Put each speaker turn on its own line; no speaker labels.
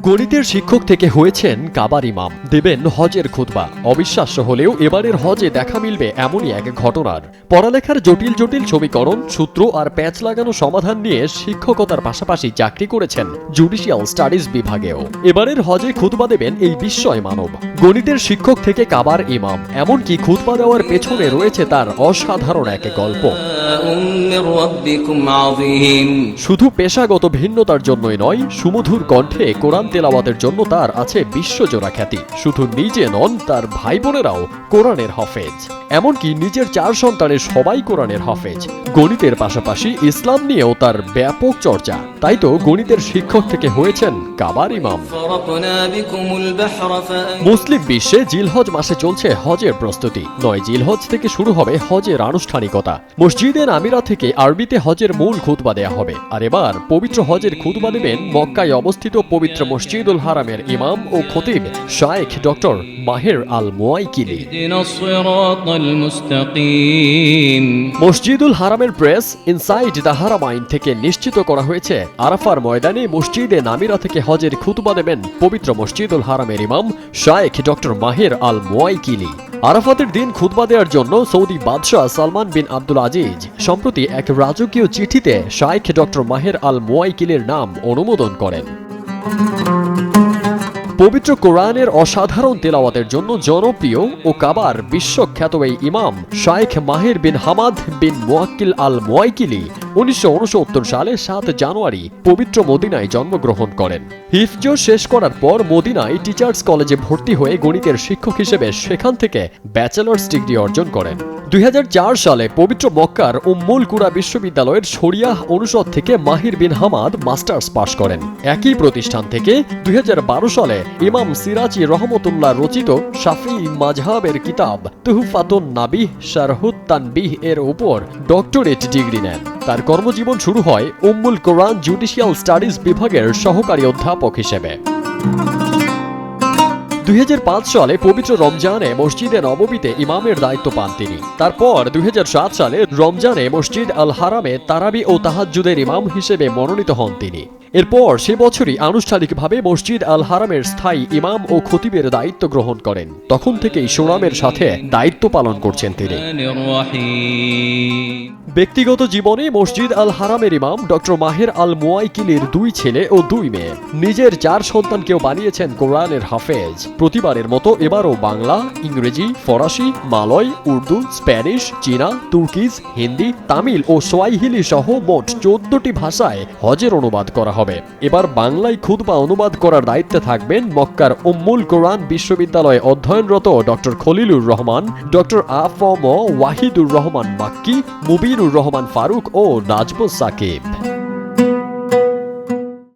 গণিতের শিক্ষক থেকে হয়েছেন কাবার ইমাম, দেবেন হজের খুতবা। অবিশ্বাস্য হলেও এবারের হজে দেখা মিলবে এমনই এক ঘটনার। পড়ালেখার জটিল জটিল সমীকরণ, সূত্র আর প্যাচ লাগানো সমাধান নিয়ে শিক্ষকতার পাশাপাশি চাকরি করেছেন জুডিশিয়াল স্টাডিজ বিভাগেও। এবারের হজে খুতবা দেবেন এই বিস্ময় মানব। গণিতের শিক্ষক থেকে কাবার ইমাম, এমনকি খুতবা দেওয়ার পেছনে রয়েছে তার অসাধারণ এক গল্প। শুধু পেশাগত ভিন্নতার জন্যই নয়, সুমধুর কণ্ঠে কোরআন তেলাওয়াতের জন্য তার আছে বিশ্বজোড়া খ্যাতি। শুধু নিজে নন, তার ভাই বোনেরাও কোরআনের হাফেজ। এমনকি নিজের 4 সন্তানের সবাই কোরআনের হাফেজ। গণিতের পাশাপাশি ইসলাম নিয়েও তার ব্যাপক চর্চা। তাই তো গণিতের শিক্ষক থেকে হয়েছেন কাবার ইমাম। মুসলিম বিশ্বে জিলহজ মাসে চলছে হজের প্রস্তুতি। 9 জিলহজ থেকে শুরু হবে হজের আনুষ্ঠানিকতা। মসজিদে আমিরা থেকে আরবিতে হজের মূল খুতবা দেয়া হবে। আর এবার পবিত্র হজের খুতবা দেবেন মক্কায় অবস্থিত পবিত্র মসজিদুল হারামের ইমাম ও খতিব শায়েখ ডক্টর মাহের আল মুওয়াইকিলি। মসজিদুল হারামের প্রেস ইনসাইড দ্য হারামাইন থেকে নিশ্চিত করা হয়েছে, আরাফার ময়দানে মসজিদে নামিরা থেকে হজের খুতবা দেবেন পবিত্র মসজিদুল হারামের ইমাম শায়েখ ডক্টর মাহের আল মুওয়াইকিলি। আরাফাতের দিন খুতবা দেওয়ার জন্য সৌদি বাদশাহ সালমান বিন আব্দুল আজিজ সম্প্রতি এক রাজকীয় চিঠিতে শায়েখ ডক্টর মাহের আল মুওয়াইকিলির নাম অনুমোদন করেন। পবিত্র কোরআনের অসাধারণ তেলাওয়াতের জন্য জনপ্রিয় ও কাবার বিশ্বখ্যাত এই ইমাম শায়েখ মাহের বিন হামাদ বিন মুওয়াক্কিল আল মুওয়াইকিলি 1969 সালে 7 জানুয়ারি পবিত্র মদিনায় জন্মগ্রহণ করেন। হিফজ শেষ করার পর মদিনায় টিচার্স কলেজে ভর্তি হয়ে গণিতের শিক্ষক হিসেবে সেখান থেকে ব্যাচেলর্স ডিগ্রি অর্জন করেন। 2004 সালে পবিত্র মক্কার উম্মুল কুরা বিশ্ববিদ্যালয়ের শরিয়াহ অনুষদ থেকে মাহির বিন হামাদ মাস্টার্স পাশ করেন। একই প্রতিষ্ঠান থেকে 2012 সালে ইমাম সিরাজি রহমতুল্লাহ রচিত শাফিঈ মাযহাবের কিতাব তুহফাতুন নাবিহ শারহুত তানবিহ এর উপর ডক্টরেট ডিগ্রি নেন। তার কর্মজীবন শুরু হয় উম্মুল কোরআন জুডিশিয়াল স্টাডিজ বিভাগের সহকারী অধ্যাপক হিসেবে। 2005 সালে পবিত্র রমজানে মসজিদে নববীতে ইমামের দায়িত্ব পান তিনি। তারপর 2007 সালে রমজানে মসজিদ আল হারামে তারাবি ও তাহাজ্জুদের ইমাম হিসেবে মনোনীত হন তিনি। এরপর সে বছরই আনুষ্ঠানিকভাবে মসজিদ আল হারামের স্থায়ী ইমাম ও খতিবের দায়িত্ব গ্রহণ করেন। তখন থেকেই সুনামের সাথে দায়িত্ব পালন করছেন তিনি। ব্যক্তিগত জীবনে মসজিদ আল হারামের ইমাম ডক্টর মাহের আল মুওয়াইকিলির 2 ছেলে ও 2 মেয়ে। নিজের 4 সন্তানকেও বানিয়েছেন কোরআনের হাফেজ। প্রতিবারের মতো এবারও বাংলা, ইংরেজি, ফরাসি, মালয়, উর্দু, স্প্যানিশ, চীনা, তুর্কিজ, হিন্দি, তামিল ও সোয়াহিলি সহ মোট 14টি ভাষায় হজের অনুবাদ করা হবে। এবার বাংলায় খুতবা অনুবাদ করার দায়িত্বে থাকবেন মক্কার উম্মুল কোরআন বিশ্ববিদ্যালয়ে অধ্যয়নরত ডক্টর খলিলুর রহমান, ডক্টর আফম ওয়াহিদুর রহমান মাক্কি, মুবিনুর রহমান ফারুক ও নাজমুস সাকিব।